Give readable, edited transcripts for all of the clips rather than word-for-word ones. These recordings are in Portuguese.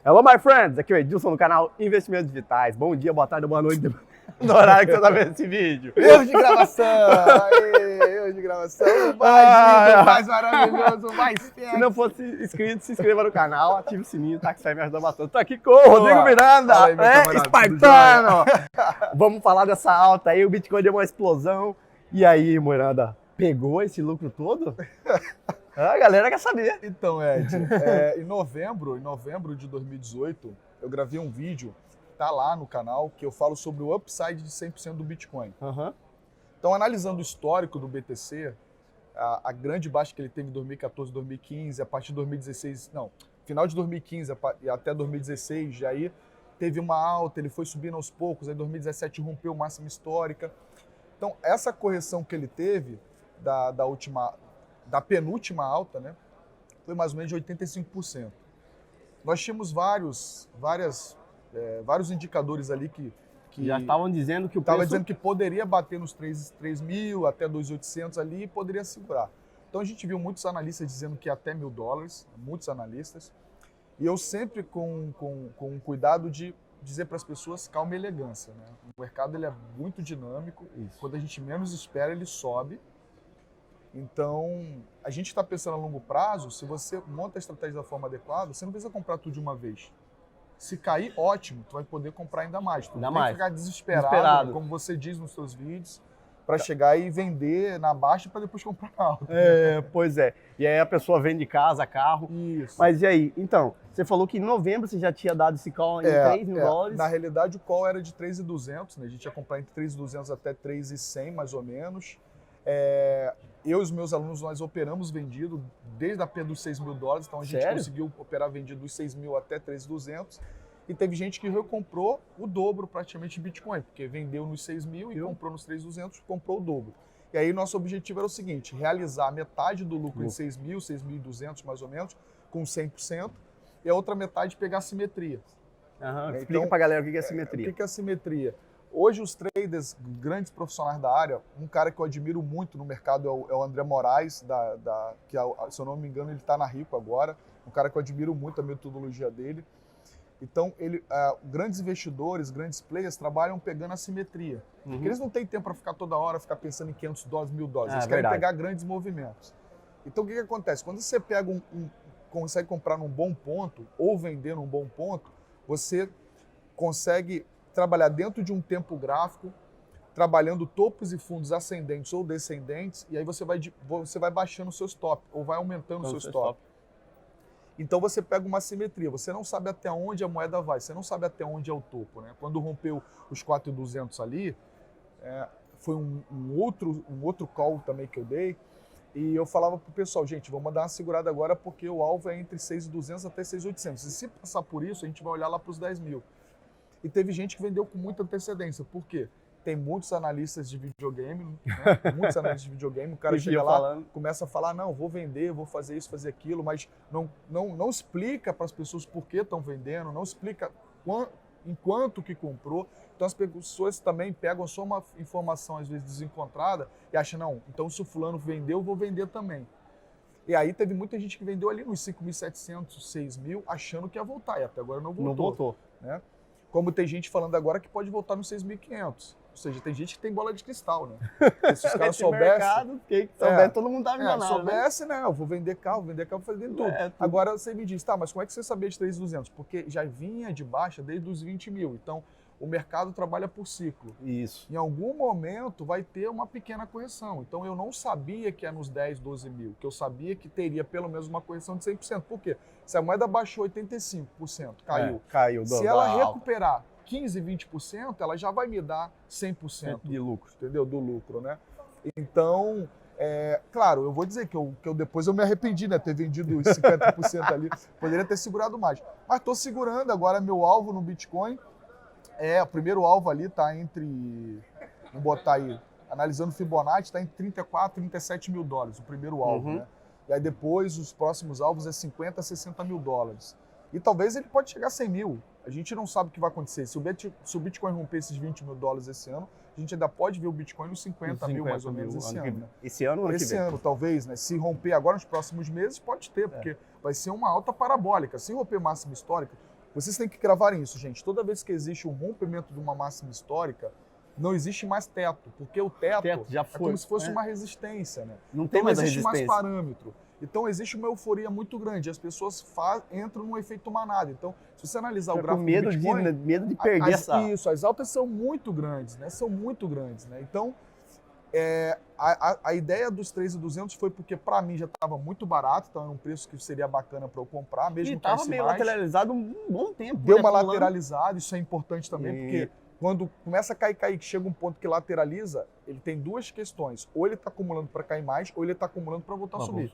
Hello, my friends! Aqui é o Edilson no canal Investimentos Digitais. Bom dia, boa tarde, boa noite, no horário que você está vendo esse vídeo. Erro de gravação! Aê, erro de gravação! O mais maravilhoso, o mais perto. Se não fosse inscrito, se inscreva no canal, ative o sininho, tá? Que isso aí me ajuda bastante. Tô aqui com o Rodrigo Miranda, Fala aí, meu camarada, espartano! Vamos falar dessa alta aí, o Bitcoin deu uma explosão. E aí, Miranda, pegou esse lucro todo? A galera quer saber. Então, Ed, em novembro de 2018, eu gravei um vídeo, tá lá no canal, que eu falo sobre o upside de 100% do Bitcoin. Então, analisando o histórico do BTC, a grande baixa que ele teve em 2014, 2015, a partir de 2016, não, final de 2015 e até 2016, e aí teve uma alta, ele foi subindo aos poucos, aí em 2017 rompeu máxima histórica. Então, essa correção que ele teve da penúltima alta, né, foi mais ou menos de 85%. Nós tínhamos vários indicadores ali que já estavam dizendo que o preço... preço... dizendo que poderia bater nos 3 mil, até 2.800 ali e poderia segurar. Então a gente viu muitos analistas dizendo que até $1.000, muitos analistas, e eu sempre com cuidado de dizer para as pessoas calma e elegância, né? O mercado ele é muito dinâmico, quando a gente menos espera ele sobe. Então, a gente está pensando a longo prazo, se você monta a estratégia da forma adequada, você não precisa comprar tudo de uma vez. Se cair, ótimo, tu vai poder comprar ainda mais. Tu não tem que ficar desesperado, como você diz nos seus vídeos, para chegar e vender na baixa para depois comprar na alta. Pois é. E aí a pessoa vende casa, carro. Isso. Mas e aí? Então, você falou que em novembro você já tinha dado esse call em $3.000. Na realidade, o call era de 3.200, né? A gente ia comprar entre 3.200 até 3.100, mais ou menos. Eu e os meus alunos, nós operamos vendido desde a perda dos $6.000, então a gente conseguiu operar vendido dos 6.000 até 3.200. E teve gente que recomprou o dobro praticamente de Bitcoin, porque vendeu nos 6.000 e comprou nos 3.200, comprou o dobro. E aí nosso objetivo era o seguinte, realizar metade do lucro em 6.000, 6.200 mais ou menos, com 100%, e a outra metade pegar a simetria. Explica pra galera o que é simetria. O que é simetria? Hoje os traders, grandes profissionais da área, um cara que eu admiro muito no mercado é o André Moraes, que se eu não me engano ele está na Rico agora, um cara que eu admiro muito a metodologia dele. Então, grandes investidores, grandes players trabalham pegando a simetria. Porque eles não têm tempo para ficar toda hora, ficar pensando em $500, $1.000. Eles querem pegar grandes movimentos. Então, o que acontece? Quando você pega consegue comprar num bom ponto ou vender num bom ponto, você consegue trabalhar dentro de um tempo gráfico, trabalhando topos e fundos ascendentes ou descendentes, e aí você vai baixando o seu stop, ou vai aumentando o seu stop. Então você pega uma simetria, você não sabe até onde a moeda vai, você não sabe até onde é o topo, né? Quando rompeu os 4.200 ali, foi um outro call também que eu dei, e eu falava pro pessoal, gente, vamos dar uma segurada agora porque o alvo é entre 6.200 até 6.800. E se passar por isso, a gente vai olhar lá para os 10.000. E teve gente que vendeu com muita antecedência. Por quê? Tem muitos analistas de videogame, né? Muitos analistas de videogame, o cara chega lá, começa a falar, não, vou vender, vou fazer isso, fazer aquilo, mas não explica para as pessoas por que estão vendendo, não explica em quanto que comprou. Então as pessoas também pegam só uma informação, às vezes, desencontrada e acham, não, então se o fulano vendeu, eu vou vender também. E aí teve muita gente que vendeu ali nos 5.700, 6.000, achando que ia voltar, e até agora não voltou. Não voltou. Né? Como tem gente falando agora que pode voltar nos 6.500. Ou seja, tem gente que tem bola de cristal, né? Porque se os caras soubessem... todo mundo tá enganado, soubesse, né? Eu vou vender carro, vou fazer tudo. Agora você me diz, tá, mas como é que você sabia de 3.200? Porque já vinha de baixa desde os 20.000. Então, o mercado trabalha por ciclo. Isso. Em algum momento vai ter uma pequena correção. Então, eu não sabia que é nos 10, 12 mil, que eu sabia que teria pelo menos uma correção de 100%. Por quê? Se a moeda baixou 85%, caiu. Se ela recuperar 15, 20%, ela já vai me dar 100% de lucro, entendeu? Do lucro, né? Então, claro, eu vou dizer que depois eu me arrependi, né? Ter vendido os 50% ali, poderia ter segurado mais. Mas estou segurando agora meu alvo no Bitcoin. O primeiro alvo ali está entre, vou botar aí, analisando Fibonacci, está entre 34 e 37 mil dólares, o primeiro alvo, né? E aí depois os próximos alvos é 50 a 60 mil dólares. E talvez ele pode chegar a 100 mil. A gente não sabe o que vai acontecer. Se o Bitcoin romper esses 20 mil dólares esse ano, a gente ainda pode ver o Bitcoin nos 50 mil mais ou menos esse ano. Né? Esse ano ou ano que vem? Esse ano, talvez, né? Se romper agora nos próximos meses, pode ter, porque vai ser uma alta parabólica. Se romper máxima histórica, Vocês têm que gravar isso, gente. Toda vez que existe um rompimento de uma máxima histórica, não existe mais teto, porque o teto já é foi, como se fosse uma resistência, né? Não tem Então, mais não existe mais resistência. parâmetro. Então existe uma euforia muito grande. As pessoas entram num efeito manada. Então, se você analisar o Fica gráfico com medo do Bitcoin, medo de perder essa... Isso, as altas são muito grandes, né? São muito grandes, né? Então, a ideia dos 3.200 foi porque para mim já estava muito barato, então era um preço que seria bacana para eu comprar, mesmo E que tava caísse meio mais. lateralizado um bom tempo. Deu né, uma acumulando. lateralizada, isso é importante também, porque quando começa a cair, que chega um ponto que lateraliza, ele tem duas questões. Ou ele está acumulando para cair mais, ou ele está acumulando para voltar a subir.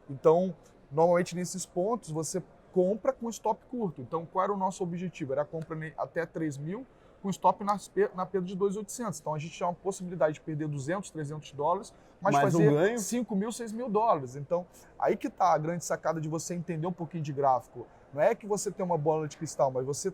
Então, normalmente nesses pontos, você compra com stop curto. Então, qual era o nosso objetivo? Era a compra até 3.000 com stop na perda de 2.800. Então, a gente tinha uma possibilidade de perder 200, 300 dólares, mas Mais fazer um ganho. 5.000, 6.000 dólares. Então, aí que está a grande sacada de você entender um pouquinho de gráfico. Não é que você tem uma bola de cristal, mas você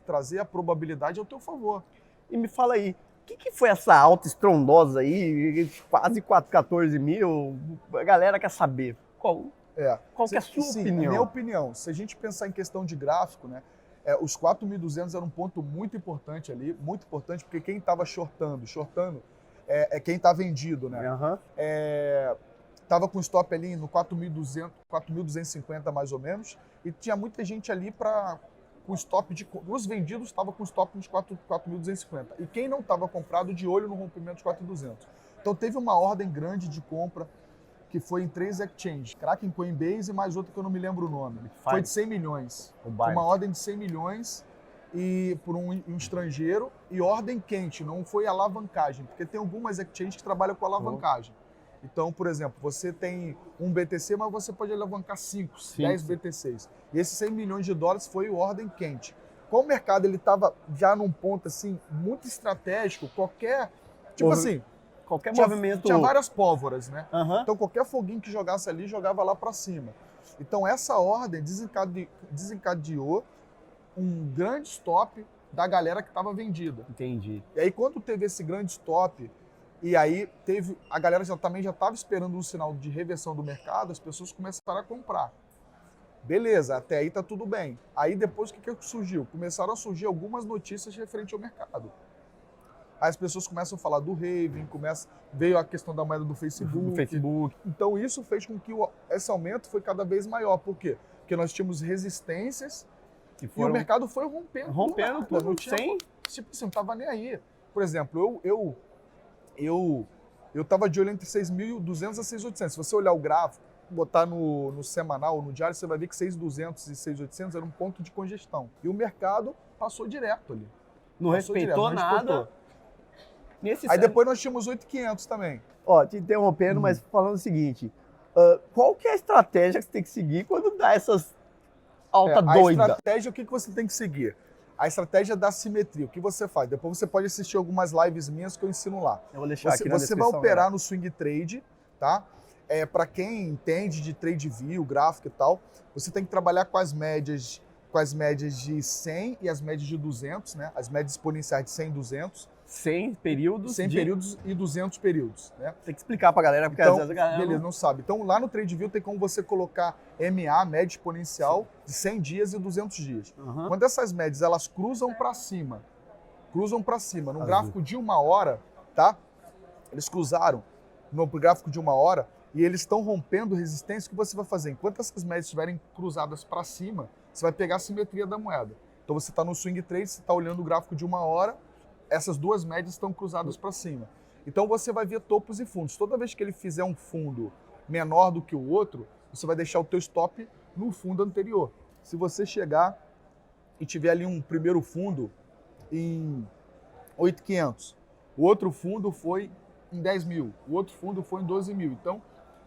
trazer a probabilidade ao teu favor. E me fala aí, o que foi essa alta estrondosa aí, quase 14 mil? A galera quer saber. Qual que é a sua opinião? Minha opinião, se a gente pensar em questão de gráfico, né, os 4.200 era um ponto muito importante ali, muito importante, porque quem estava shortando é quem está vendido, né? Uhum. Tava com stop ali no 4.200, 4.250 mais ou menos, e tinha muita gente ali com stop os vendidos estavam com stop nos 4.250. E quem não estava comprado de olho no rompimento de 4.200. Então teve uma ordem grande de compra que foi em 3 exchanges, Kraken, Coinbase e mais outra que eu não me lembro o nome. Foi de 100 milhões. Uma ordem de 100 milhões e por um estrangeiro e ordem quente, não foi alavancagem, porque tem algumas exchanges que trabalham com alavancagem. Então, por exemplo, você tem um BTC, mas você pode alavancar 5, 10 BTCs. E esses 100 milhões de dólares foi o ordem quente. Como o mercado estava já num ponto assim muito estratégico, qualquer movimento... Tinha várias pólvoras, né? Uhum. Então, qualquer foguinho que jogasse ali, jogava lá para cima. Então, essa ordem desencadeou um grande stop da galera que estava vendida. Entendi. E aí, quando teve esse grande stop, e aí a galera também já estava esperando um sinal de reversão do mercado, as pessoas começaram a comprar. Beleza, até aí tá tudo bem. Aí depois o que surgiu? Começaram a surgir algumas notícias referentes ao mercado. Aí as pessoas começam a falar do halving, veio a questão da moeda do Facebook. Então isso fez com que esse aumento foi cada vez maior. Por quê? Porque nós tínhamos resistências e o mercado foi rompendo tudo. Não tinha, tipo assim, não tava nem aí. Por exemplo, eu tava de olho entre 6.200 a 6.800. Se você olhar o gráfico, botar no semanal ou no diário, você vai ver que 6.200 e 6.800 era um ponto de congestão. E o mercado passou direto ali. Não respeitou nada. Aí depois nós tínhamos 8.500 também. Ó, te interrompendo, mas falando o seguinte, qual que é a estratégia que você tem que seguir quando dá essas altas doidas? A estratégia, o que você tem que seguir? A estratégia da simetria, o que você faz? Depois você pode assistir algumas lives minhas que eu ensino lá. Eu vou deixar aqui na descrição. Você vai operar no swing trade, tá? Para quem entende de trade view, gráfico e tal, você tem que trabalhar com as médias de 100 e as médias de 200, né? As médias exponenciais de 100 e 200. 100 períodos. 100 períodos e 200 períodos, né? Tem que explicar pra galera, porque então, às vezes a galera beleza, não sabe. Então, lá no TradeView tem como você colocar MA, média exponencial, de 100 dias e 200 dias. Uhum. Quando essas médias, elas cruzam para cima, no gráfico de 1 hora, tá? Eles cruzaram no gráfico de 1 hora e eles estão rompendo resistência. O que você vai fazer? Enquanto essas médias estiverem cruzadas para cima, você vai pegar a simetria da moeda. Então, você está no swing trade, você está olhando o gráfico de 1 hora, essas duas médias estão cruzadas para cima. Então você vai ver topos e fundos. Toda vez que ele fizer um fundo menor do que o outro, você vai deixar o teu stop no fundo anterior. Se você chegar e tiver ali um primeiro fundo em 8.500, o outro fundo foi em 10.000, o outro fundo foi em 12.000. Então,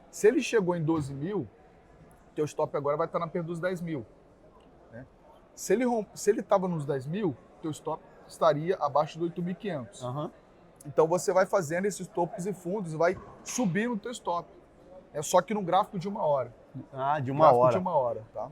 se ele chegou em 12.000, teu stop agora vai estar na perda dos 10.000. Né? Se ele estava nos 10.000, teu stop estaria abaixo do 8.500. Uhum. Então você vai fazendo esses topos e fundos e vai subindo o teu stop. É só que no gráfico de 1 hora. De uma hora. De 1 hora, tá?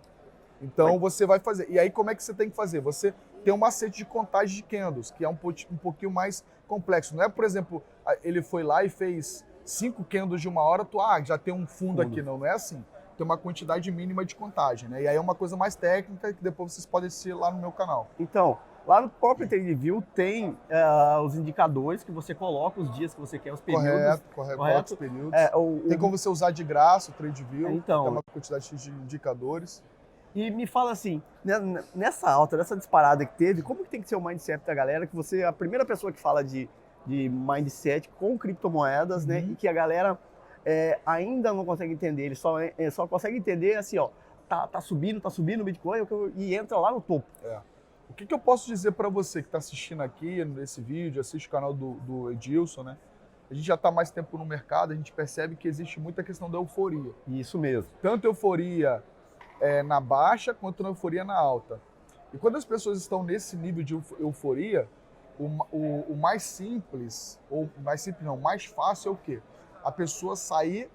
Então você vai fazer. E aí como é que você tem que fazer? Você tem um macete de contagem de candles, que é um pouquinho mais complexo. Não é, por exemplo, ele foi lá e fez 5 candles de 1 hora, já tem um fundo aqui. Não é assim. tem uma quantidade mínima de contagem, né? E aí é uma coisa mais técnica que depois vocês podem assistir lá no meu canal. Então, lá no próprio TradingView tem os indicadores que você coloca, os dias que você quer, os períodos. Correto. Correto. Os períodos. Tem O como você usar de graça o TradingView, Então. tem uma quantidade de indicadores. E me fala assim, nessa alta, nessa disparada que teve, como que tem que ser o mindset da galera? Que você é a primeira pessoa que fala de mindset com criptomoedas, né? E que a galera ainda não consegue entender. Ele só consegue entender assim, ó, tá subindo o Bitcoin e entra lá no topo. O que eu posso dizer para você que está assistindo aqui nesse vídeo, assiste o canal do Edilson, né? A gente já está mais tempo no mercado, a gente percebe que existe muita questão da euforia. Isso mesmo. Tanto euforia na baixa quanto na euforia na alta. E quando as pessoas estão nesse nível de euforia, o mais simples, ou mais simples não, mais fácil é o quê? A pessoa sair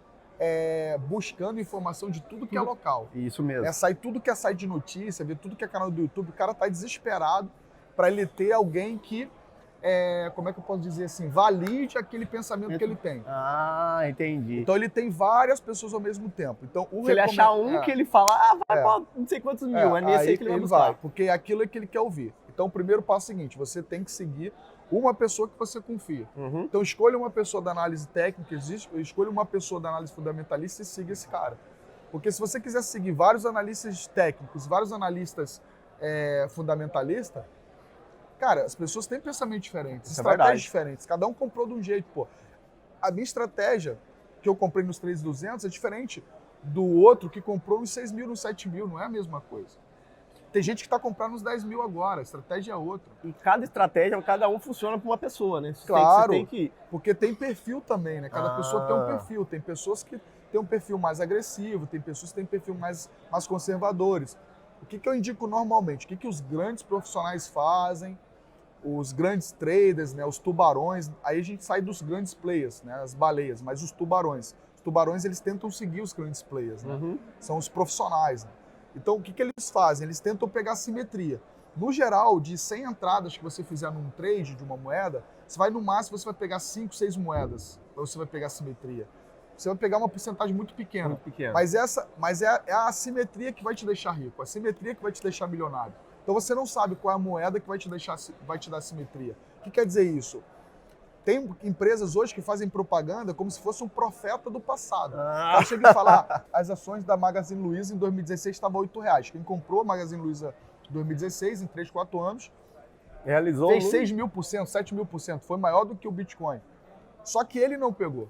buscando informação de tudo que é local. Isso mesmo. Sair tudo que é site de notícia, ver tudo que é canal do YouTube, o cara tá desesperado para ele ter alguém que, como é que eu posso dizer assim, valide aquele pensamento que ele tem. Ah, entendi. Então ele tem várias pessoas ao mesmo tempo. Então, se ele achar que ele fala, vai pra não sei quantos mil, é nesse aí que ele vai buscar. Porque é aquilo que ele quer ouvir. Então o primeiro passo é o seguinte, você tem que seguir uma pessoa que você confia. Então escolha uma pessoa da análise técnica, escolha uma pessoa da análise fundamentalista e siga esse cara. Porque se você quiser seguir vários analistas técnicos, vários analistas fundamentalistas, cara, as pessoas têm pensamentos diferentes, estratégias diferentes. Cada um comprou de um jeito, pô. A minha estratégia que eu comprei nos 3.200 é diferente do outro que comprou nos 6 mil, nos 7 mil, não é a mesma coisa. Tem gente que está comprando nos 10 mil agora, a estratégia é outra. E cada estratégia, cada um funciona para uma pessoa, né? Claro, tem que... porque tem perfil também, né? Cada pessoa tem um perfil. Tem pessoas que têm um perfil mais agressivo, tem pessoas que têm perfil mais conservadores. O que eu indico normalmente? O que os grandes profissionais fazem? Os grandes traders, né? Os tubarões. Aí a gente sai dos grandes players, né? As baleias, mas os tubarões. Os tubarões, eles tentam seguir os grandes players, né? São os profissionais, né? Então, o que eles fazem? Eles tentam pegar simetria. No geral, de 100 entradas que você fizer num trade de uma moeda, você vai no máximo, você vai pegar 5, 6 moedas, ou você vai pegar simetria. Você vai pegar uma porcentagem muito pequena. Mas é a assimetria que vai te deixar rico, a simetria que vai te deixar milionário. Então você não sabe qual é a moeda que vai te dar simetria. O que quer dizer isso? Tem empresas hoje que fazem propaganda como se fosse um profeta do passado. Eu cheguei a falar, as ações da Magazine Luiza em 2016 estavam R$8. Quem comprou a Magazine Luiza em 2016, em 3, 4 anos, realizou, fez 6.000%, 7.000%. Foi maior do que o Bitcoin. Só que ele não pegou.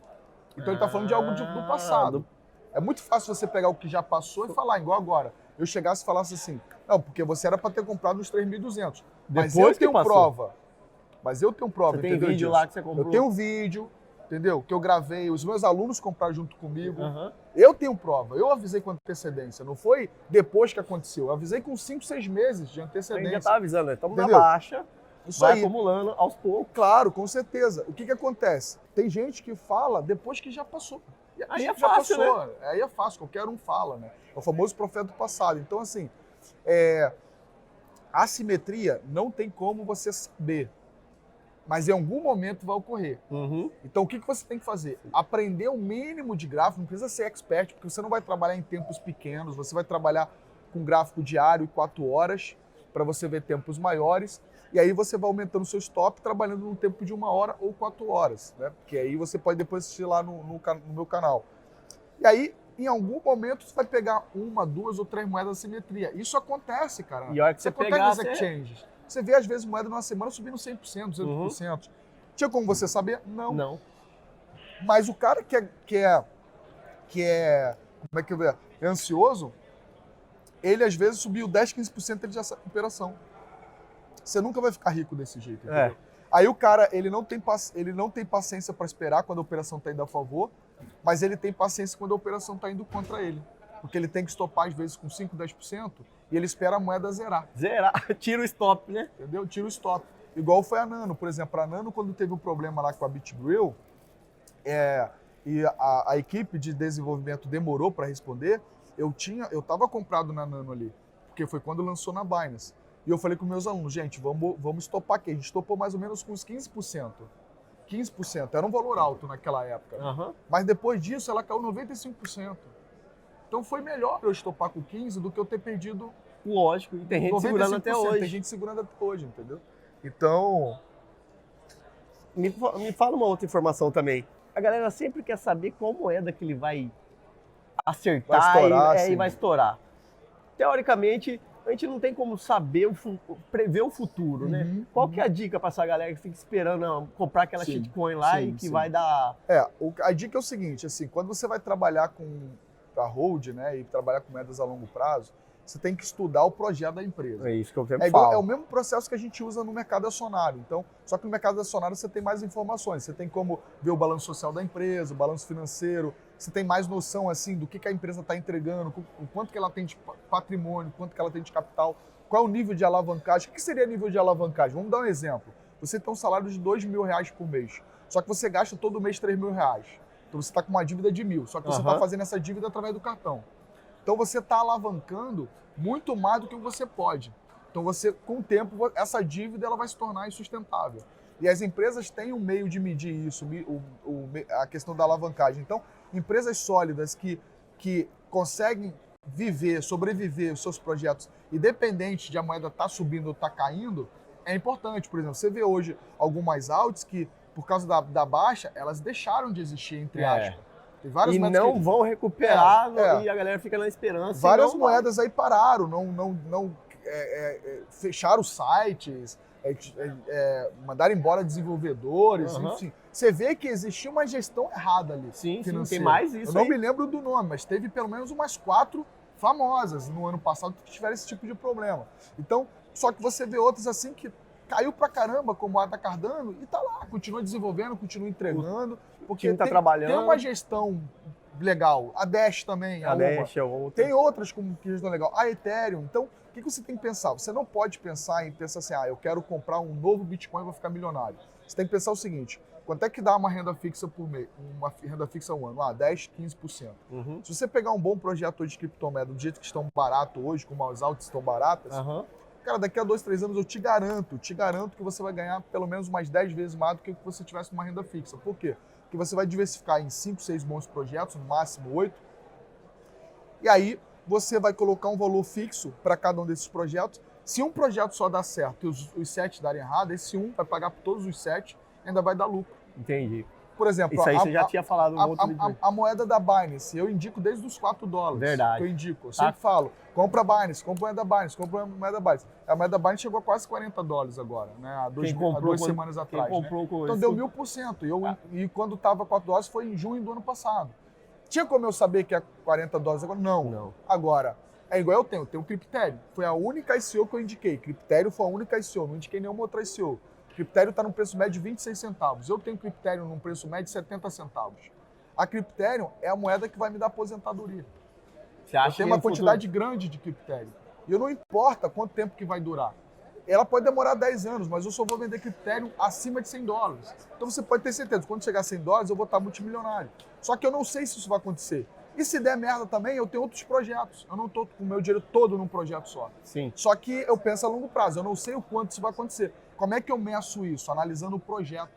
Então ele está falando de algo do passado. É muito fácil você pegar o que já passou e falar, igual agora. Eu chegasse e falasse assim, não, porque você era para ter comprado nos 3.200. Mas eu tenho prova. Mas eu tenho prova, entendeu? Tem vídeo lá que você comprou? Eu tenho um vídeo, entendeu? Que eu gravei, os meus alunos compraram junto comigo. Eu tenho prova, eu avisei com antecedência, não foi depois que aconteceu. Eu avisei com 5, 6 meses de antecedência. A gente já tá avisando, né? Estamos na baixa, vai acumulando aos poucos. Claro, com certeza. O que acontece? Tem gente que fala depois que já passou. Aí é fácil, né? Aí é fácil, qualquer um fala, né? É o famoso profeta do passado. Então, assim, a assimetria não tem como você saber. Mas em algum momento vai ocorrer. Então o que você tem que fazer? Aprender o mínimo de gráfico, não precisa ser expert, porque você não vai trabalhar em tempos pequenos, você vai trabalhar com gráfico diário e 4 horas, para você ver tempos maiores, e aí você vai aumentando o seu stop, trabalhando num tempo de 1 hora ou 4 horas, né? Porque aí você pode depois assistir lá no meu canal. E aí, em algum momento, você vai pegar 1, 2 ou 3 moedas de simetria. Isso acontece, cara. E a hora que você pegar, nas exchanges. Você vê, às vezes, moeda numa semana subindo 100%, 200%. Tinha como você saber? Não. Mas o cara que é como é que eu vejo? É ansioso, ele, às vezes, subiu 10, 15% ele já sai da operação. Você nunca vai ficar rico desse jeito, entendeu? Aí o cara, ele não tem paciência para esperar quando a operação está indo a favor, mas ele tem paciência quando a operação está indo contra ele. Porque ele tem que estopar, às vezes, com 5, 10%, e ele espera a moeda zerar. Tira o stop, né? Entendeu? Tira o stop. Igual foi a Nano, por exemplo. A Nano, quando teve um problema lá com a BitGrill, e a equipe de desenvolvimento demorou para responder, eu estava comprado na Nano ali, porque foi quando lançou na Binance. E eu falei com meus alunos, gente, vamos estopar aqui. A gente estopou mais ou menos com uns 15%. 15%. Era um valor alto naquela época. Mas depois disso, ela caiu 95%. Então foi melhor eu estopar com 15 do que eu ter perdido Lógico, e tem gente segurando até 95%. hoje. Tem gente segurando até hoje, entendeu? Então, Me fala uma outra informação também. A galera sempre quer saber qual moeda que ele vai acertar Vai estourar, e sim. vai estourar. Teoricamente, a gente não tem como saber, prever o futuro, né? Qual que é a dica para essa galera que fica esperando comprar aquela Sim, shitcoin lá sim, e que sim. vai dar... a dica é o seguinte, assim, quando você vai trabalhar para hold, né, e trabalhar com moedas a longo prazo, você tem que estudar o projeto da empresa. É isso que eu sempre igual, falo. é o mesmo processo que a gente usa no mercado acionário. Então, só que no mercado acionário você tem mais informações. Você tem como ver o balanço social da empresa, o balanço financeiro. Você tem mais noção assim do que a empresa está entregando, o quanto que ela tem de patrimônio, quanto que ela tem de capital, qual é o nível de alavancagem. O que seria nível de alavancagem? Vamos dar um exemplo. Você tem um salário de R$2.000 por mês, só que você gasta todo mês R$3.000. Então você está com uma dívida de 1.000, só que você está fazendo essa dívida através do cartão. Então você está alavancando muito mais do que você pode. Então você, com o tempo, essa dívida ela vai se tornar insustentável. E as empresas têm um meio de medir isso, a questão da alavancagem. Então, empresas sólidas que conseguem sobreviver os seus projetos, independente de a moeda estar subindo ou estar caindo, é importante. Por exemplo, você vê hoje algumas alts que, por causa da baixa, elas deixaram de existir, entre aspas. Tem várias e não vão recuperar e a galera fica na esperança. Várias moedas aí pararam, não fecharam os sites, mandaram embora desenvolvedores, enfim. Você vê que existia uma gestão errada ali. Sim, tem mais isso. Eu não me lembro do nome, mas teve pelo menos umas 4 famosas no ano passado que tiveram esse tipo de problema. Então, só que você vê outras assim que caiu pra caramba, como a da Cardano, e tá lá, continua desenvolvendo, continua entregando. Porque tá trabalhando. Tem uma gestão legal. A Dash também. A Dash é outra. Tem outras com gestão legal. A Ethereum. Então, o que você tem que pensar? Você não pode pensar assim, eu quero comprar um novo Bitcoin e vou ficar milionário. Você tem que pensar o seguinte, quanto é que dá uma renda fixa por mês? Uma renda fixa um ano? 10, 15%. Se você pegar um bom projeto hoje de criptomoeda, do jeito que estão barato hoje, como as altas estão baratas, cara, daqui a 2, 3 anos eu te garanto que você vai ganhar pelo menos mais 10 vezes mais do que você tivesse numa renda fixa. Por quê? Porque você vai diversificar em 5, 6 bons projetos, no máximo 8, e aí você vai colocar um valor fixo para cada um desses projetos. Se um projeto só dá certo e os 7 darem errado, esse um vai pagar por todos os 7 e ainda vai dar lucro. Entendi. Por exemplo, isso aí você já tinha falado no outro vídeo. A moeda da Binance, eu indico desde os $4. Verdade. Eu sempre falo, compra Binance, compra a moeda Binance, compra a moeda Binance. A moeda Binance chegou a quase $40 agora, né? Há 2 semanas atrás. Né? Então deu 1000%. E quando estava $4 foi em junho do ano passado. Tinha como eu saber que é $40 agora? Não. Agora, é igual eu tenho o Cryptério. Foi a única ICO que eu indiquei. Cryptério foi a única ICO, não indiquei nenhuma outra ICO. Cryptério está no preço médio de 26 centavos. Eu tenho Cryptério num preço médio de 70 centavos. A Cryptério é a moeda que vai me dar aposentadoria. Você acha eu tenho uma quantidade grande de Cryptério. E não importa quanto tempo que vai durar. Ela pode demorar 10 anos, mas eu só vou vender Cryptério acima de $100. Então você pode ter certeza, quando chegar a $100 eu vou estar multimilionário. Só que eu não sei se isso vai acontecer. E se der merda também, eu tenho outros projetos. Eu não estou com o meu dinheiro todo num projeto só. Sim. Só que eu penso a longo prazo. Eu não sei o quanto isso vai acontecer. Como é que eu meço isso? Analisando o projeto.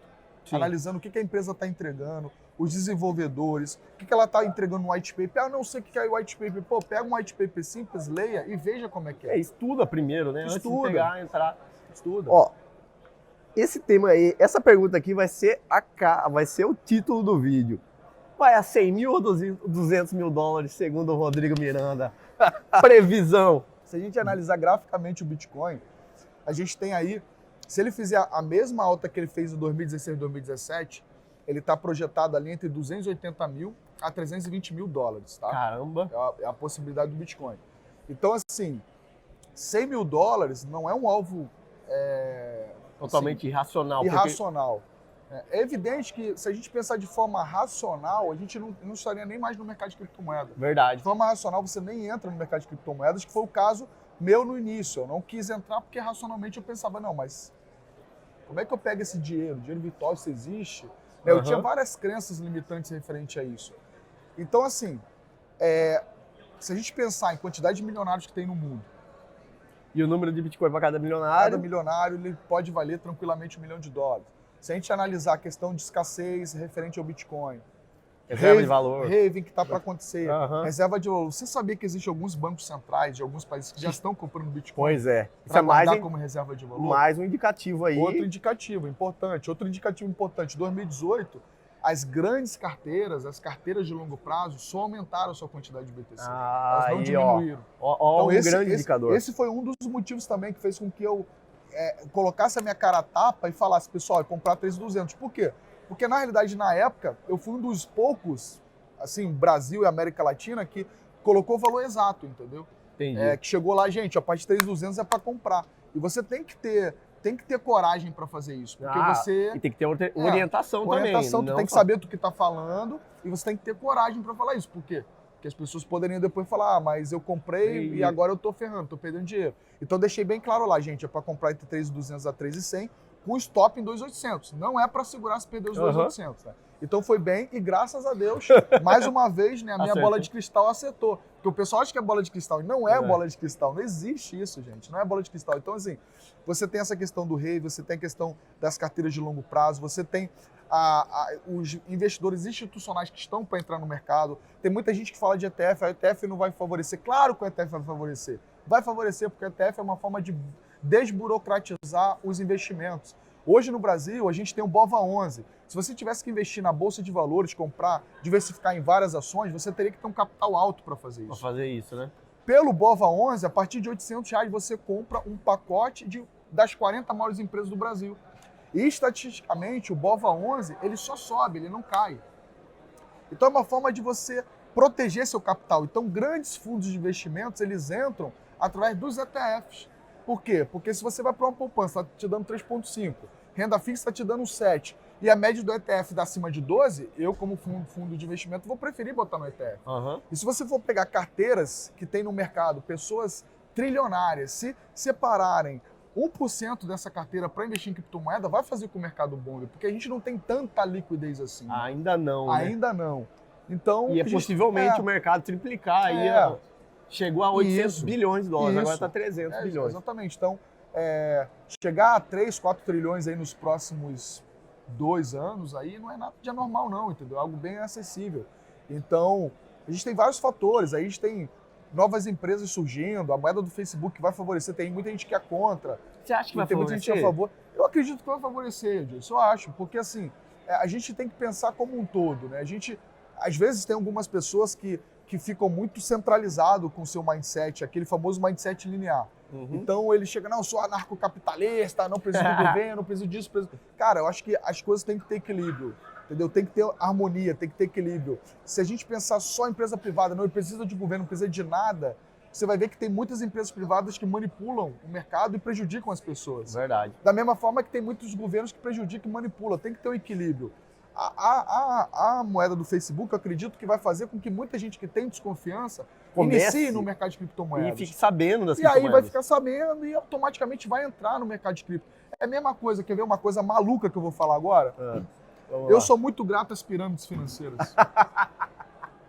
Sim. Analisando o que a empresa está entregando, os desenvolvedores, o que ela está entregando no white paper. Eu não sei o que é o white paper. Pô, pega um white paper simples, leia e veja como é que é. Estuda primeiro, né? Estuda. Antes de pegar, entrar, estuda. Ó, esse tema aí, essa pergunta aqui vai ser o título do vídeo. Vai a 100 mil ou 200 mil dólares, segundo o Rodrigo Miranda? Previsão. Se a gente analisar graficamente o Bitcoin, a gente tem aí, se ele fizer a mesma alta que ele fez em 2016 e 2017, ele está projetado ali entre 280 mil a 320 mil dólares, tá? Caramba! É a possibilidade do Bitcoin. Então, assim, 100 mil dólares não é um alvo... totalmente assim, irracional. Irracional. É evidente que, se a gente pensar de forma racional, a gente não estaria nem mais no mercado de criptomoeda. Verdade. De forma racional, você nem entra no mercado de criptomoedas, que foi o caso meu no início. Eu não quis entrar porque racionalmente eu pensava, não, mas como é que eu pego esse dinheiro? Dinheiro virtual, isso existe? Eu tinha várias crenças limitantes referente a isso. Então, assim, se a gente pensar em quantidade de milionários que tem no mundo, e o número de Bitcoin para cada milionário, ele pode valer tranquilamente $1 milhão. Se a gente analisar a questão de escassez referente ao Bitcoin, Reserva de valor. Halving que está para acontecer. Aham. Reserva de valor. Você sabia que existem alguns bancos centrais de alguns países que já estão comprando Bitcoin? Pois é. Isso Para é mais, guardar como reserva de valor? mais um indicativo aí. Outro indicativo importante. 2018, as grandes carteiras, as carteiras de longo prazo, só aumentaram a sua quantidade de BTC. Elas não Aí, diminuíram. Ó, Então, um grande indicador. Esse foi um dos motivos também que fez com que eu colocasse a minha cara a tapa e falasse, pessoal, é comprar 3.200. Por quê? Porque, na realidade, na época, eu fui um dos poucos, assim, Brasil e América Latina, que colocou o valor exato, entendeu? Entendi. Que chegou lá, gente, a partir de 3.200 é para comprar. E você tem que ter coragem para fazer isso. Porque E tem que ter orientação também. Orientação, tu tem que saber do que tá falando e você tem que ter coragem para falar isso. Por quê? Porque as pessoas poderiam depois falar, mas eu comprei e agora eu tô ferrando, tô perdendo dinheiro. Então deixei bem claro lá, gente, é para comprar entre 3.200 a 3.100 com stop em 2.800. Não é para segurar se perder os 2.800, né? Então foi bem e graças a Deus, mais uma vez, né, a minha bola de cristal acertou. Porque o pessoal acha que é bola de cristal e não é bola de cristal. Não existe isso, gente. Não é bola de cristal. Então, assim, você tem essa questão do rei, você tem a questão das carteiras de longo prazo, você tem os investidores institucionais que estão para entrar no mercado. Tem muita gente que fala de ETF, a ETF não vai favorecer. Claro que o ETF vai favorecer. Vai favorecer porque o ETF é uma forma de desburocratizar os investimentos. Hoje no Brasil, a gente tem o BOVA11. Se você tivesse que investir na Bolsa de Valores, comprar, diversificar em várias ações, você teria que ter um capital alto para fazer isso. Para fazer isso, né? Pelo BOVA11, a partir de R$800 você compra um pacote das 40 maiores empresas do Brasil. E estatisticamente, o BOVA11, ele só sobe, ele não cai. Então é uma forma de você proteger seu capital. Então grandes fundos de investimentos, eles entram através dos ETFs. Por quê? Porque se você vai para uma poupança, está te dando 3,5, renda fixa está te dando 7, e a média do ETF dá acima de 12, eu, como fundo de investimento, vou preferir botar no ETF. Uhum. E se você for pegar carteiras que tem no mercado, pessoas trilionárias, se separarem 1% dessa carteira para investir em criptomoeda, vai fazer com o mercado bombe, porque a gente não tem tanta liquidez assim. Ainda não, né? Ainda não. Então, e possivelmente o mercado triplicar aí. Chegou a 800 bilhões de dólares, agora está 300 bilhões. Exatamente. Então, chegar a 3, 4 trilhões aí nos próximos 2 anos aí não é nada de anormal não, entendeu? É algo bem acessível. Então, a gente tem vários fatores. Aí a gente tem novas empresas surgindo, a moeda do Facebook vai favorecer, tem muita gente que é contra. Você acha que vai favorecer? Tem muita gente que é a favor. Eu acredito que vai favorecer, Edilson, eu acho, porque assim, a gente tem que pensar como um todo, né? A gente, às vezes, tem algumas pessoas que ficam muito centralizados com o seu mindset, aquele famoso mindset linear. Uhum. Então ele chega, não, eu sou anarcocapitalista, não preciso do governo, não preciso disso. Cara, eu acho que as coisas têm que ter equilíbrio, entendeu? Tem que ter harmonia, tem que ter equilíbrio. Se a gente pensar só em empresa privada, não precisa de governo, não precisa de nada, você vai ver que tem muitas empresas privadas que manipulam o mercado e prejudicam as pessoas. Verdade. Da mesma forma que tem muitos governos que prejudicam e manipulam, tem que ter um equilíbrio. A moeda do Facebook, eu acredito que vai fazer com que muita gente que tem desconfiança inicie no mercado de criptomoedas. E fique sabendo das criptomoedas. E aí vai ficar sabendo e automaticamente vai entrar no mercado de cripto. É a mesma coisa, quer ver uma coisa maluca que eu vou falar agora? Eu sou muito grato às pirâmides financeiras.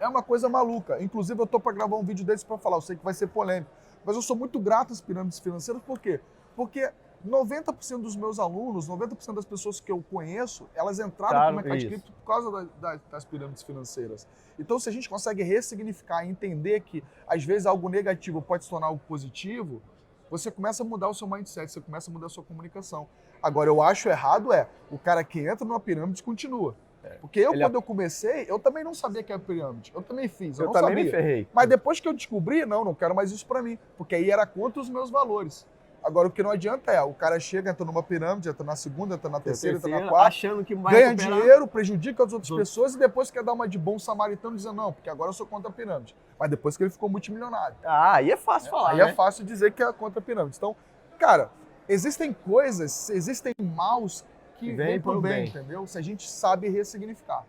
É uma coisa maluca. Inclusive, eu tô para gravar um vídeo desse para falar, eu sei que vai ser polêmico, mas eu sou muito grato às pirâmides financeiras, por quê? Porque 90% dos meus alunos, 90% das pessoas que eu conheço, elas entraram no mercado de cripto por causa das pirâmides financeiras. Então, se a gente consegue ressignificar e entender que, às vezes, algo negativo pode se tornar algo positivo, você começa a mudar o seu mindset, você começa a mudar a sua comunicação. Agora, eu acho errado o cara que entra numa pirâmide continua. Porque quando eu comecei, eu também não sabia que era pirâmide. Eu também fiz, eu não também sabia. Me ferrei. Mas depois que eu descobri, não quero mais isso para mim. Porque aí era contra os meus valores. Agora, o que não adianta o cara chega, entra numa pirâmide, entra na segunda, entra na terceira, entra na quarta, achando que vai ganha dinheiro, prejudica as outras pessoas e depois quer dar uma de bom samaritano dizendo, não, porque agora eu sou contra a pirâmide. Mas depois que ele ficou multimilionário. Aí é fácil falar, Aí né? é fácil dizer que é contra a pirâmide. Então, cara, existem maus que vêm pro bem, entendeu? Se a gente sabe ressignificar.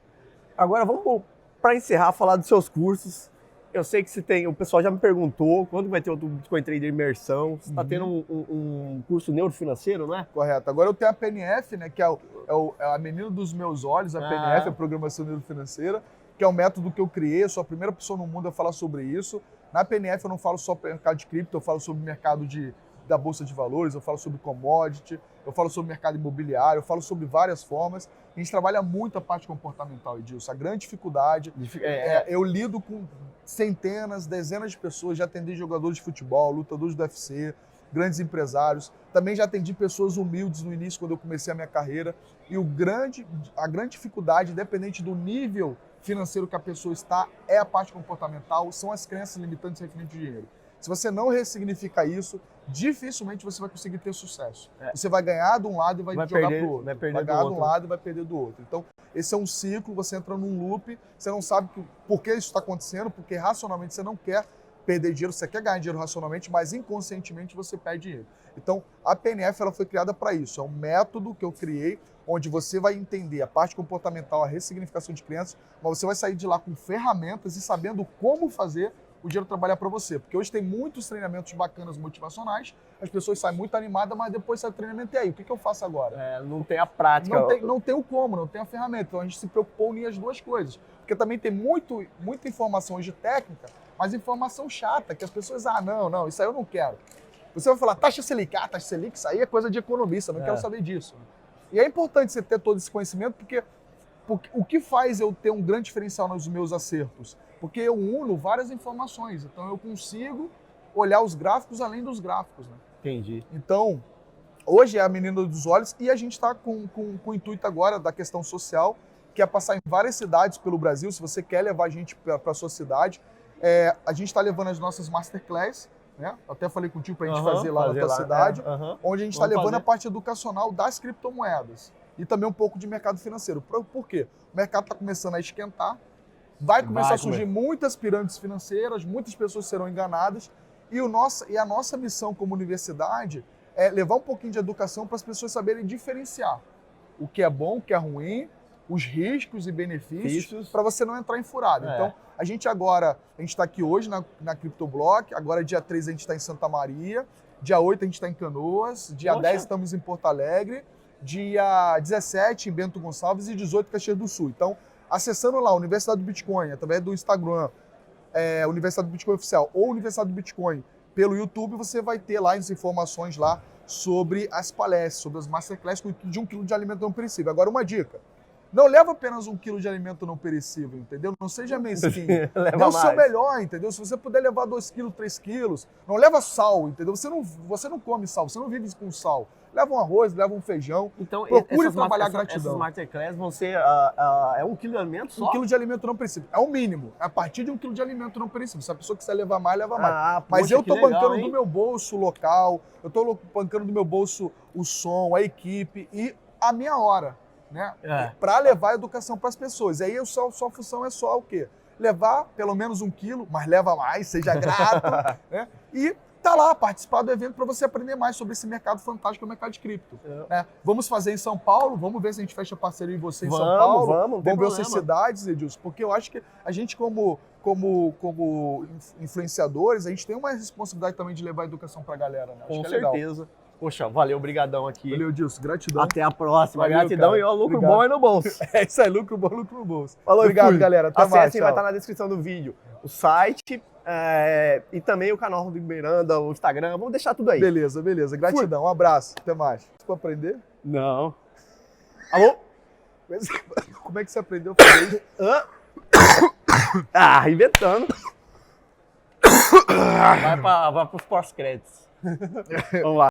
Agora vamos, para encerrar, falar dos seus cursos. Eu sei que você tem, o pessoal já me perguntou quando vai ter o Bitcoin Trader Imersão. Você está tendo um curso neurofinanceiro, não é? Correto. Agora eu tenho a PNF, né, que é a menina dos meus olhos, a PNF, a Programação Neurofinanceira, que é um método que eu criei. Eu sou a primeira pessoa no mundo a falar sobre isso. Na PNF eu não falo só mercado de cripto, eu falo sobre mercado de da Bolsa de Valores, eu falo sobre commodity, eu falo sobre mercado imobiliário, eu falo sobre várias formas. A gente trabalha muito a parte comportamental, Edilson. A grande dificuldade eu lido com centenas, dezenas de pessoas, já atendi jogadores de futebol, lutadores do UFC, grandes empresários. Também já atendi pessoas humildes no início, quando eu comecei a minha carreira. E a grande dificuldade, independente do nível financeiro que a pessoa está, é a parte comportamental, são as crenças limitantes referentes ao dinheiro. Se você não ressignificar isso, dificilmente você vai conseguir ter sucesso. Você vai ganhar de um lado e vai jogar para o outro. Vai ganhar de um lado e vai perder do outro. Então, esse é um ciclo, você entra num loop, você não sabe por que isso está acontecendo, porque racionalmente você não quer perder dinheiro, você quer ganhar dinheiro racionalmente, mas inconscientemente você perde dinheiro. Então, a PNF ela foi criada para isso. É um método que eu criei, onde você vai entender a parte comportamental, a ressignificação de crenças, mas você vai sair de lá com ferramentas e sabendo como fazer o dinheiro trabalhar para você. Porque hoje tem muitos treinamentos bacanas motivacionais, as pessoas saem muito animadas, mas depois sai o treinamento e aí, o que eu faço agora? Não tem a prática. Não tem o como, não tem a ferramenta. Então a gente se preocupou em unir as duas coisas. Porque também tem muita informação hoje técnica, mas informação chata, que as pessoas, não, isso aí eu não quero. Você vai falar, taxa Selic, taxa Selic, isso aí é coisa de economista, eu não quero saber disso. E é importante você ter todo esse conhecimento, porque o que faz eu ter um grande diferencial nos meus acertos? Porque eu uno várias informações, então eu consigo olhar os gráficos além dos gráficos. Né? Entendi. Então, hoje é a menina dos olhos e a gente está com o intuito agora da questão social, que é passar em várias cidades pelo Brasil. Se você quer levar a gente para a sua cidade, a gente está levando as nossas masterclass, né? Até falei contigo para a gente fazer lá na tua cidade, onde a gente está levando a parte educacional das criptomoedas e também um pouco de mercado financeiro. Por quê? O mercado está começando a esquentar, vai começar a surgir muitas pirâmides financeiras, muitas pessoas serão enganadas e a nossa missão como universidade é levar um pouquinho de educação para as pessoas saberem diferenciar o que é bom, o que é ruim, os riscos e benefícios para você não entrar em furada. Então, a gente está aqui hoje na CryptoBlock, agora dia 3 a gente está em Santa Maria, dia 8 a gente está em Canoas, dia 10 estamos em Porto Alegre, dia 17 em Bento Gonçalves e 18 em Caxias do Sul. Então, acessando lá Universidade do Bitcoin, através do Instagram, Universidade do Bitcoin Oficial ou Universidade do Bitcoin pelo YouTube, você vai ter lá as informações lá sobre as palestras, sobre as masterclass com de 1 kg de alimento não perecível. Agora, uma dica. Não leva apenas 1 kg de alimento não perecível, entendeu? Não seja mesquinho. Dê o seu melhor, entendeu? Se você puder levar 2 kg, 3 quilos, não leva sal, entendeu? Você não come sal, você não vive com sal. Leva um arroz, leva um feijão. Então, procure trabalhar gratidão. Essas masterclass vão ser 1 kg de alimento só? 1 kg de alimento não perecível. É o mínimo. A partir de 1 kg de alimento não perecível. Se a pessoa quiser levar mais, leva mais. Mas eu tô bancando do meu bolso local, eu tô bancando do meu bolso o som, a equipe e a minha hora. Né? Para levar a educação para as pessoas. E aí sua função é só o quê? Levar pelo menos 1 quilo, mas leva mais, seja grato, né? E tá lá, participar do evento para você aprender mais sobre esse mercado fantástico, o mercado de cripto. Né? Vamos fazer em São Paulo, vamos ver se a gente fecha parceria em você em São Paulo. Vamos ver outras cidades, Edilson, porque eu acho que a gente como influenciadores, a gente tem uma responsabilidade também de levar a educação para a galera. Né? Com certeza. Poxa, valeu, brigadão aqui. Valeu, Dilson, gratidão. Até a próxima, valeu, gratidão, cara. E ó, lucro bom é no bolso. É isso aí, lucro bom no bolso. Falou, obrigado, galera. Até mais. Acesse, vai estar na descrição do vídeo o site e também o canal Rodrigo Miranda, o Instagram, vamos deixar tudo aí. Beleza, gratidão, um abraço, até mais. Você pode aprender? Não. Alô? Como é que você aprendeu a fazer isso? Inventando. Vai para os pós-créditos. Vamos lá.